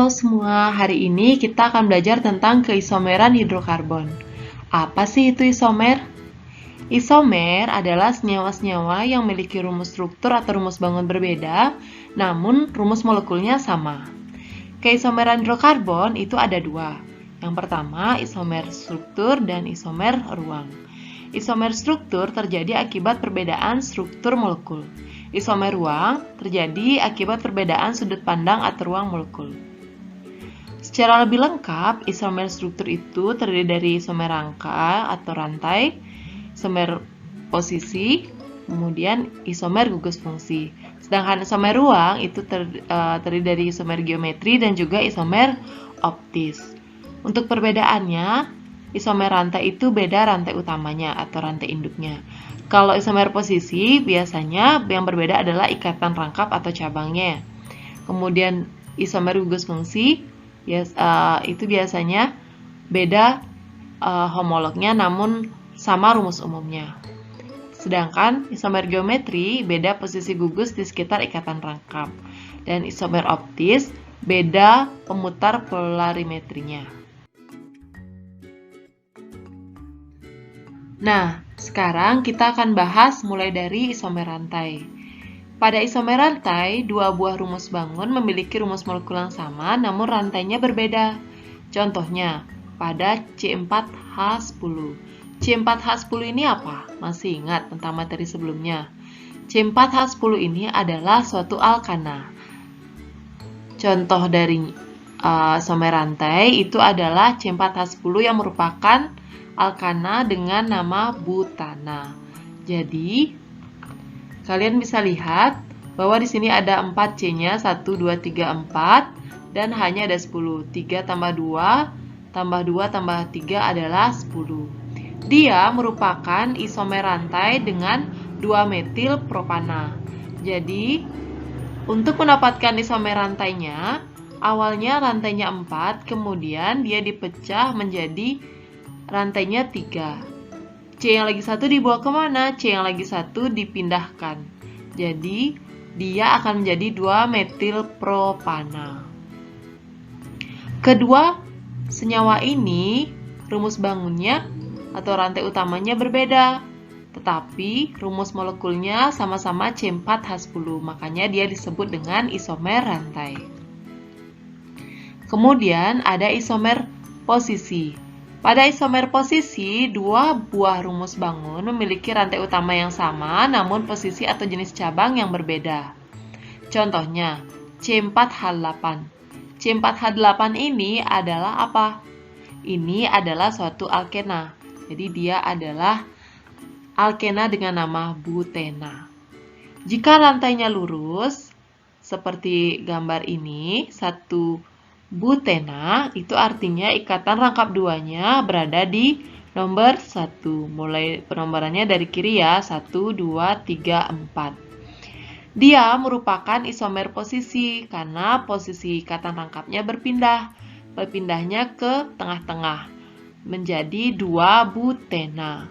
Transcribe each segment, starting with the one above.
Halo semua, hari ini kita akan belajar tentang keisomeran hidrokarbon. Apa sih itu isomer? Isomer adalah senyawa-senyawa yang memiliki rumus struktur atau rumus bangun berbeda, namun rumus molekulnya sama. Keisomeran hidrokarbon itu ada dua. Yang pertama, isomer struktur dan isomer ruang. Isomer struktur terjadi akibat perbedaan struktur molekul. Isomer ruang terjadi akibat perbedaan sudut pandang atau ruang molekul. Secara lebih lengkap, isomer struktur itu terdiri dari isomer rangka atau rantai, isomer posisi, kemudian isomer gugus fungsi. Sedangkan isomer ruang itu terdiri dari isomer geometri dan juga isomer optis. Untuk perbedaannya, isomer rantai itu beda rantai utamanya atau rantai induknya. Kalau isomer posisi, biasanya yang berbeda adalah ikatan rangkap atau cabangnya. Kemudian isomer gugus fungsi, itu biasanya beda homolognya namun sama rumus umumnya. Sedangkan isomer geometri beda posisi gugus di sekitar ikatan rangkap. Dan isomer optis beda pemutar polarimetrinya. Nah, sekarang kita akan bahas mulai dari isomer rantai. Pada isomer rantai, dua buah rumus bangun memiliki rumus molekul yang sama, namun rantainya berbeda. Contohnya, pada C4H10. C4H10 ini apa? Masih ingat tentang materi sebelumnya? C4H10 ini adalah suatu alkana. Contoh dari isomer rantai itu adalah C4H10 yang merupakan alkana dengan nama butana. Jadi, kalian bisa lihat bahwa di sini ada 4 C-nya, 1, 2, 3, 4, dan hanya ada 10. 3 tambah 2, tambah 2, tambah 3 adalah 10. Dia merupakan isomer rantai dengan 2-metil propana. Jadi, untuk mendapatkan isomer rantainya, awalnya rantainya 4, kemudian dia dipecah menjadi rantainya 3. C yang lagi satu dibawa kemana? C yang lagi satu dipindahkan. Jadi, dia akan menjadi 2-metil propana. Kedua senyawa ini, rumus bangunnya atau rantai utamanya berbeda. Tetapi, rumus molekulnya sama-sama C4H10. Makanya dia disebut dengan isomer rantai. Kemudian, ada isomer posisi. Pada isomer posisi, dua buah rumus bangun memiliki rantai utama yang sama, namun posisi atau jenis cabang yang berbeda. Contohnya, C4H8. C4H8 ini adalah apa? Ini adalah suatu alkena. Jadi dia adalah alkena dengan nama butena. Jika rantainya lurus, seperti gambar ini, satu butena, itu artinya ikatan rangkap duanya berada di nomor 1. Mulai penomborannya dari kiri ya, 1, 2, 3, 4. Dia merupakan isomer posisi karena posisi ikatan rangkapnya berpindah. Berpindahnya ke tengah-tengah menjadi 2 butena.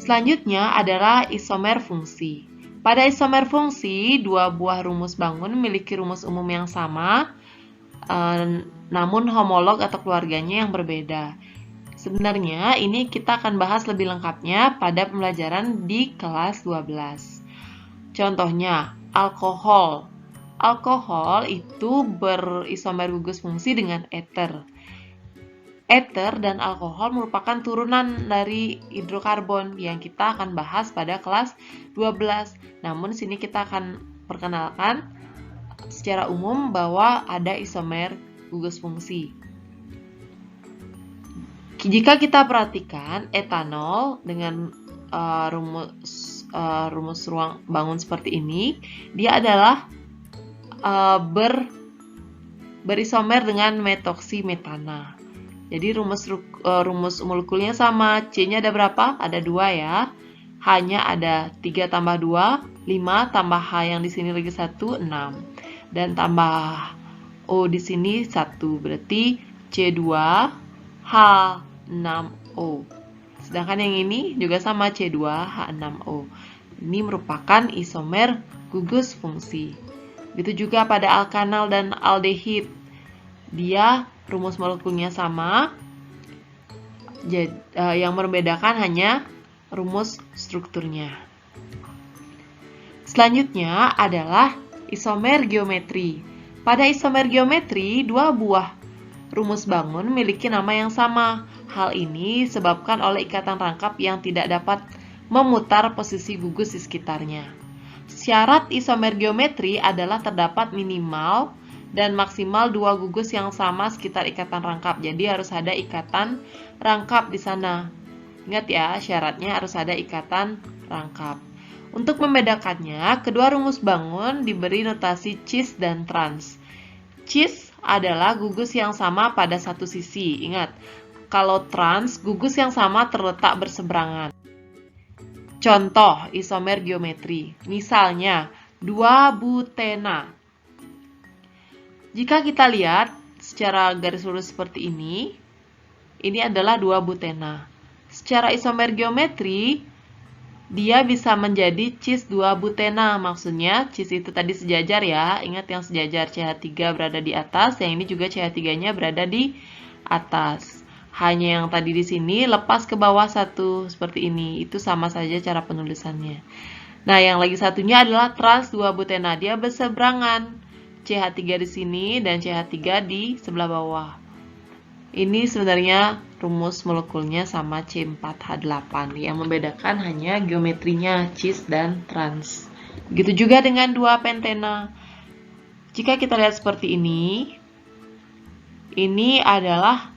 Selanjutnya adalah isomer fungsi. Pada isomer fungsi, dua buah rumus bangun memiliki rumus umum yang sama, namun homolog atau keluarganya yang berbeda. Sebenarnya ini kita akan bahas lebih lengkapnya pada pembelajaran di kelas 12. Contohnya, alkohol. Alkohol itu berisomer gugus fungsi dengan eter. Eter dan alkohol merupakan turunan dari hidrokarbon yang kita akan bahas pada kelas 12. Namun sini kita akan perkenalkan secara umum bahwa ada isomer gugus fungsi. Jika kita perhatikan etanol dengan rumus ruang bangun seperti ini, dia adalah berisomer dengan metoksimetana. Jadi rumus molekulnya sama. C-nya ada berapa? Ada 2 ya. H-nya ada 3 tambah 2, 5 tambah H yang di sini lagi 1, 6. Dan tambah O di sini 1. Berarti C2H6O. Sedangkan yang ini juga sama C2H6O. Ini merupakan isomer gugus fungsi. Begitu juga pada alkanal dan aldehid. Dia rumus molekulnya sama, yang membedakan hanya rumus strukturnya. Selanjutnya adalah isomer geometri. Pada isomer geometri, 2 buah rumus bangun memiliki nama yang sama. Hal ini disebabkan oleh ikatan rangkap yang tidak dapat memutar posisi gugus di sekitarnya. Syarat isomer geometri adalah terdapat minimal dan maksimal 2 gugus yang sama sekitar ikatan rangkap. Jadi harus ada ikatan rangkap di sana. Ingat ya, syaratnya harus ada ikatan rangkap. Untuk membedakannya, kedua rumus bangun diberi notasi cis dan trans. Cis adalah gugus yang sama pada satu sisi. Ingat, kalau trans, gugus yang sama terletak berseberangan. Contoh isomer geometri. Misalnya, 2-butena. Jika kita lihat secara garis lurus seperti ini adalah 2-butena. Secara isomer geometri, dia bisa menjadi cis 2-butena. Maksudnya, cis itu tadi sejajar ya. Ingat yang sejajar CH3 berada di atas, yang ini juga CH3-nya berada di atas. Hanya yang tadi di sini lepas ke bawah 1 seperti ini. Itu sama saja cara penulisannya. Nah, yang lagi satunya adalah trans 2-butena. Dia berseberangan. CH3 di sini dan CH3 di sebelah bawah. Ini sebenarnya rumus molekulnya sama C4H8. Yang membedakan hanya geometrinya, cis dan trans. Begitu juga dengan 2-pentena. Jika kita lihat seperti ini adalah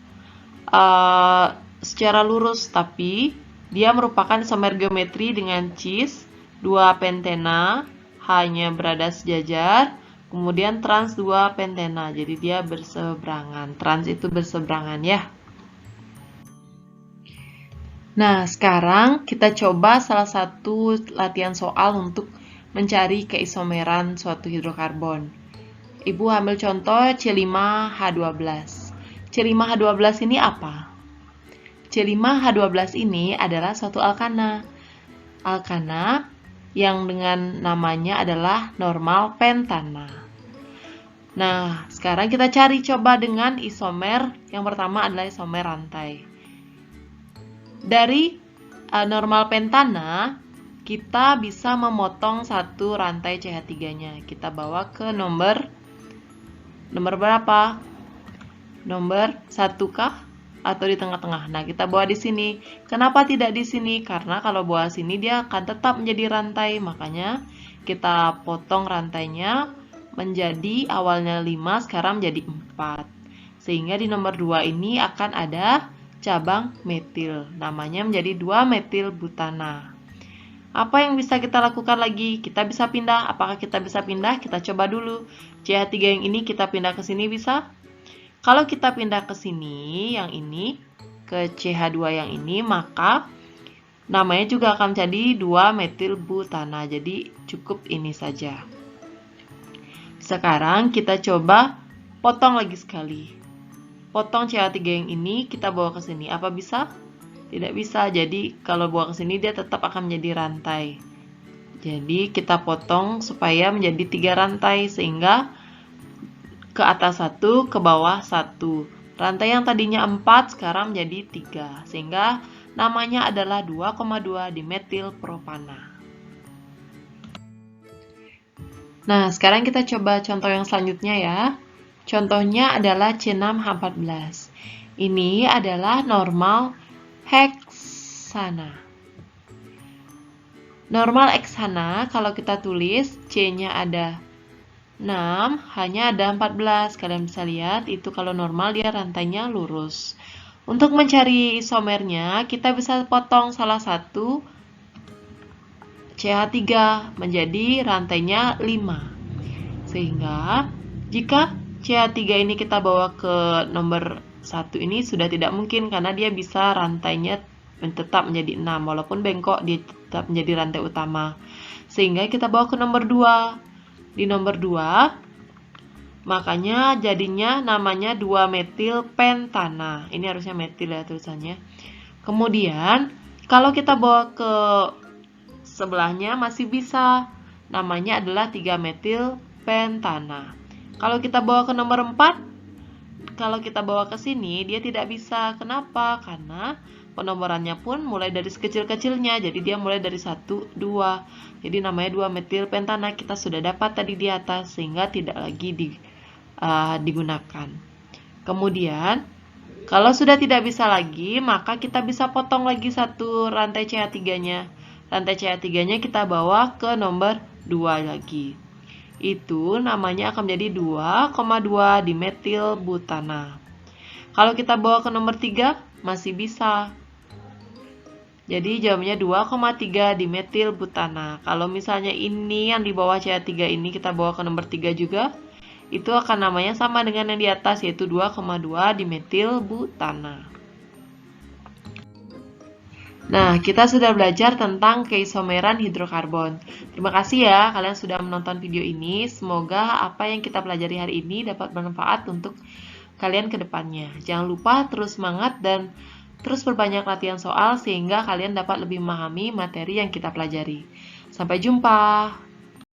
secara lurus, tapi dia merupakan isomer geometri dengan cis, 2-pentena, H-nya berada sejajar, kemudian trans 2-pentena, jadi dia berseberangan. Trans itu berseberangan ya. Nah, sekarang kita coba salah satu latihan soal untuk mencari keisomeran suatu hidrokarbon. Ibu ambil contoh C5H12. C5H12 ini apa? C5H12 ini adalah suatu alkana. Alkana yang dengan namanya adalah normal pentana. Nah, sekarang kita cari coba dengan isomer. Yang pertama adalah isomer rantai. Dari normal pentana, kita bisa memotong satu rantai CH3-nya. Kita bawa ke nomor berapa? Nomor 1 kah? Atau di tengah-tengah? Nah, kita bawa di sini. Kenapa tidak di sini? Karena kalau bawa sini dia akan tetap menjadi rantai. Makanya kita potong rantainya menjadi awalnya 5, sekarang menjadi 4. Sehingga di nomor 2 ini akan ada cabang metil. Namanya menjadi 2-metilbutana. Apa yang bisa kita lakukan lagi? Kita bisa pindah. Apakah kita bisa pindah? Kita coba dulu. CH3 yang ini kita pindah ke sini bisa? Kalau kita pindah ke sini, yang ini, ke CH2 yang ini, maka namanya juga akan menjadi 2-metilbutana. Jadi cukup ini saja. Sekarang kita coba potong lagi sekali. Potong CH3 yang ini, kita bawa ke sini. Apa bisa? Tidak bisa. Jadi kalau bawa ke sini dia tetap akan menjadi rantai. Jadi kita potong supaya menjadi 3 rantai sehingga ke atas 1, ke bawah 1. Rantai yang tadinya 4 sekarang menjadi 3. Sehingga namanya adalah 2,2 dimetilpropana. Nah, sekarang kita coba contoh yang selanjutnya ya. Contohnya adalah C6H14. Ini adalah normal heksana. Normal heksana kalau kita tulis C-nya ada 6, H-nya ada 14. Kalian bisa lihat itu kalau normal dia rantainya lurus. Untuk mencari isomernya, kita bisa potong salah satu CH3 menjadi rantainya 5. Sehingga jika CH3 ini kita bawa ke nomor 1 ini sudah tidak mungkin karena dia bisa rantainya tetap menjadi 6. Walaupun bengkok, dia tetap menjadi rantai utama. Sehingga kita bawa ke nomor 2. Di nomor 2, makanya jadinya namanya 2-metil pentana. Ini harusnya metil ya tulisannya. Kemudian, kalau kita bawa ke sebelahnya masih bisa. Namanya adalah 3-metil pentana. Kalau kita bawa ke nomor 4, kalau kita bawa ke sini, dia tidak bisa. Kenapa? Karena penomorannya pun mulai dari sekecil-kecilnya. Jadi dia mulai dari 1, 2. Jadi namanya 2-metil pentana. Kita sudah dapat tadi di atas, sehingga tidak lagi digunakan. Kemudian, kalau sudah tidak bisa lagi, maka kita bisa potong lagi satu rantai CH3-nya. Rantai CH3-nya kita bawa ke nomor 2 lagi. Itu namanya akan menjadi 2,2 dimetil butana. Kalau kita bawa ke nomor 3, masih bisa. Jadi jawabannya 2,3 dimetil butana. Kalau misalnya ini yang di bawah CH3 ini kita bawa ke nomor 3 juga, itu akan namanya sama dengan yang di atas, yaitu 2,2 dimetil butana. Nah, kita sudah belajar tentang keisomeran hidrokarbon. Terima kasih ya kalian sudah menonton video ini. Semoga apa yang kita pelajari hari ini dapat bermanfaat untuk kalian ke depannya. Jangan lupa terus semangat dan terus perbanyak latihan soal sehingga kalian dapat lebih memahami materi yang kita pelajari. Sampai jumpa!